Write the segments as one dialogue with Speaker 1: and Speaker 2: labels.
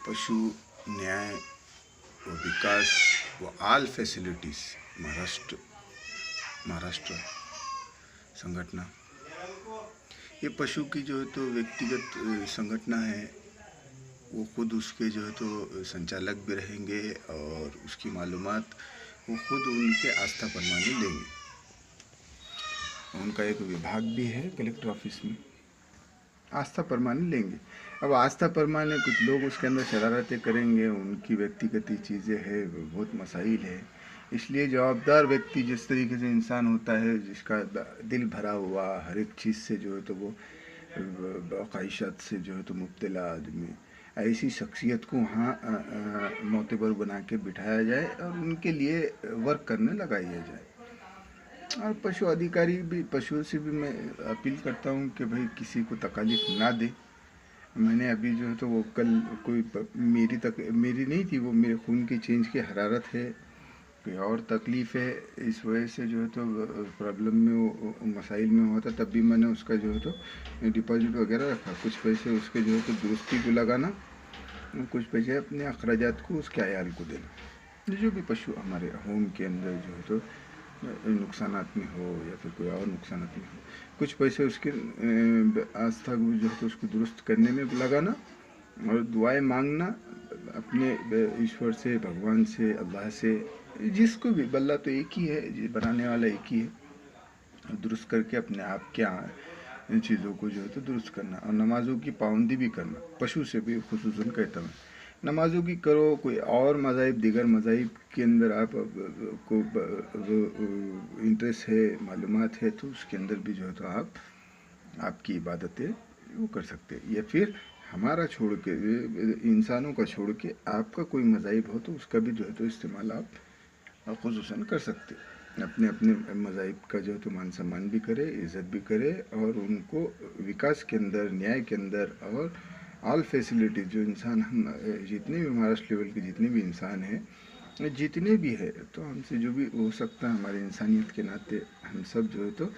Speaker 1: पशु न्याय व विकास व ऑल फैसिलिटीज़ महाराष्ट्र संगठन, ये पशु की जो है तो व्यक्तिगत संगठन है। वो खुद उसके जो है तो संचालक भी रहेंगे और उसकी मालूमात वो खुद उनके आस्था परमाने लेंगे। उनका एक विभाग भी है कलेक्टर ऑफिस में, आस्था परमाने लेंगे। अब आस्था परमाने कुछ लोग उसके अंदर शरारतें करेंगे, उनकी व्यक्तिगत चीज़ें हैं, बहुत मसाइल है। इसलिए जवाबदार व्यक्ति जिस तरीके से इंसान होता है, जिसका दिल भरा हुआ हर एक चीज़ से जो है तो वो ख्वाहिशात से जो है तो मुब्तला आदमी, ऐसी शख्सियत को वहाँ मोतबर बना के बिठाया जाए और उनके लिए वर्क करने लगाया जाए। और पशु अधिकारी भी, पशुओं से भी मैं अपील करता हूँ कि भाई किसी को तकलीफ ना दे। मैंने अभी जो है तो वो कल मेरी नहीं थी, वो मेरे खून की चेंज की हरारत है, कोई और तकलीफ़ है, इस वजह से जो है तो प्रॉब्लम में वो मसाइल में हुआ था। तब भी मैंने उसका जो है तो डिपॉजिट वगैरह रखा, कुछ पैसे उसके जो है तो दुरुस्ती को लगाना, कुछ पैसे अपने अखराजात को उसके आयाल को देना। जो भी पशु हमारे होम के अंदर जो है तो नुकसानात में हो या फिर कोई और नुकसानात में हो, कुछ पैसे उसके आस्था को जो है तो उसको दुरुस्त करने में लगाना और दुआएं मांगना अपने ईश्वर से, भगवान से, अल्लाह से, जिसको भी। अल्लाह तो एक ही है, बनाने वाला एक ही है। दुरुस्त करके अपने आप के इन चीज़ों को जो है तो दुरुस्त करना और नमाज़ों की पाबंदी भी करना। पशु से भी खुसूसन कहता हूँ, नमाज़ों की करो। कोई और मज़ाहिब, दीगर मज़ाहिब के अंदर आप को इंटरेस्ट है, मालूमात है, तो उसके अंदर भी जो है तो आपकी इबादतें वो कर सकते हैं। या फिर हमारा छोड़ के, इंसानों का छोड़ के आपका कोई मज़ाहिब हो तो उसका भी जो है तो इस्तेमाल आप खुसूसन कर सकते हैं। अपने अपने मज़ाहिब का जो है तो मान सम्मान भी करे, इज़्ज़त भी करे और उनको विकास के अंदर, न्याय के अंदर और ऑल फैसिलिटीज़ जो इंसान, हम जितने भी महाराष्ट्र लेवल के जितने भी इंसान हैं, जितने भी है, तो हमसे जो भी हो सकता है हमारे इंसानियत के नाते हम सब जो है तो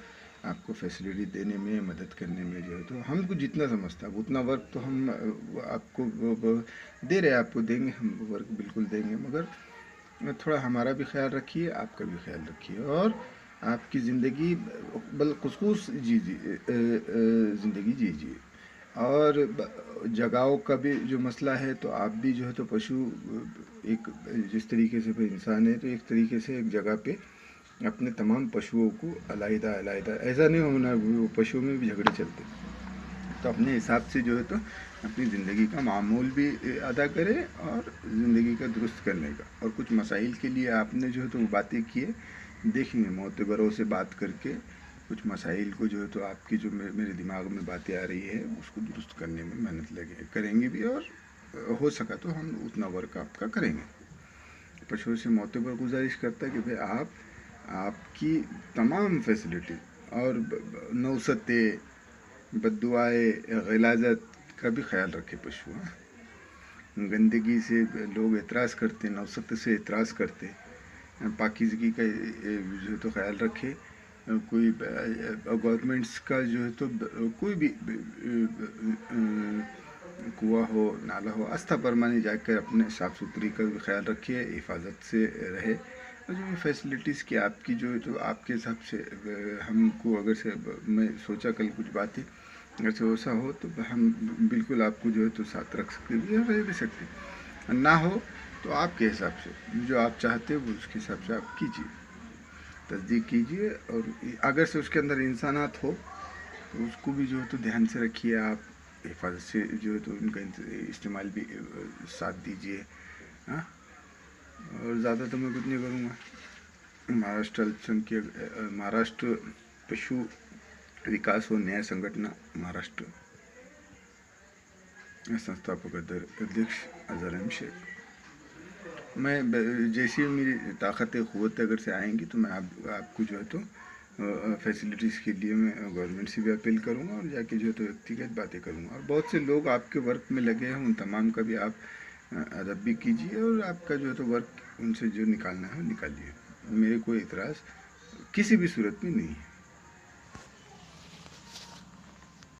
Speaker 1: आपको फैसिलिटी देने में, मदद करने में जो है तो हमको जितना समझता है उतना वर्क तो हम आपको दे रहे, आपको देंगे, हम वर्क बिल्कुल देंगे, मगर थोड़ा हमारा भी ख्याल रखिए, आपका भी ख्याल रखिए और आपकी ज़िंदगी बलखुसूस ज़िंदगी जीजिए। और जगहों का भी जो मसला है, तो आप भी जो है तो पशु एक जिस तरीके से इंसान है, तो एक तरीके से एक जगह पे अपने तमाम पशुओं को अलग-अलग ऐसा नहीं होना वो पशुओं में भी झगड़े चलते, तो अपने हिसाब से जो है तो अपनी ज़िंदगी का मामूल भी अदा करें और ज़िंदगी का दुरुस्त करने का। और कुछ मसाइल के लिए आपने जो है तो बातें किए, देखेंगे मोतबरों से बात करके कुछ मसाइल को जो है तो आपकी जो मेरे दिमाग में बातें आ रही है उसको दुरुस्त करने में मेहनत करेंगे भी और हो सका तो हम उतना वर्क आपका करेंगे। पशुओं से मोतबर गुजारिश करता है कि भाई आपकी तमाम फैसिलिटी और नौसतें, बद्दुआएँ, ग़िलाज़त का भी ख्याल रखे पशु। गंदगी से लोग एतराज़ करते, नौसत से एतराज़ करते, पाकीज़गी का जो तो ख्याल रखे। कोई गवर्नमेंट्स का जो है तो कोई भी कुआं हो, नाला हो, आस्था परमाने जाकर अपने साफ़ सुथरी का भी ख्याल रखिए, हिफाजत से रहे। और जो भी फैसिलिटीज़ की आपकी जो है तो आपके हिसाब से हमको अगर से मैं सोचा कल कुछ बातें अगर से वैसा हो तो हम बिल्कुल आपको जो है तो साथ रख सकते हैं, रह भी सकते हैं। ना हो तो आपके हिसाब से जो आप चाहते हो उसके हिसाब से आप कीजिए, तस्दीक कीजिए। और अगर से उसके अंदर इंसानात हो तो उसको भी जो है तो ध्यान से रखिए, आप हिफाजत से जो है तो उनका इस्तेमाल भी साथ दीजिए। हाँ, और ज़्यादा तो मैं कुछ नहीं करूँगा। महाराष्ट्र पशु विकास और न्याय संगठन महाराष्ट्र संस्थापक अध्यक्ष अजहर अहमद शेख। मैं जैसी मेरी ताकतें क़ुव्वतें अगर से आएंगी तो मैं आपको जो है तो फैसिलिटीज़ के लिए मैं गवर्नमेंट से भी अपील करूँगा और जाके जो है तो व्यक्तिगत बातें करूँगा। और बहुत से लोग आपके वर्क में लगे हैं, उन तमाम का भी आप अदब भी कीजिए और आपका जो है तो वर्क उनसे जो निकालना है निकालिए। मेरे कोई इतराज़ किसी भी सूरत में नहीं है।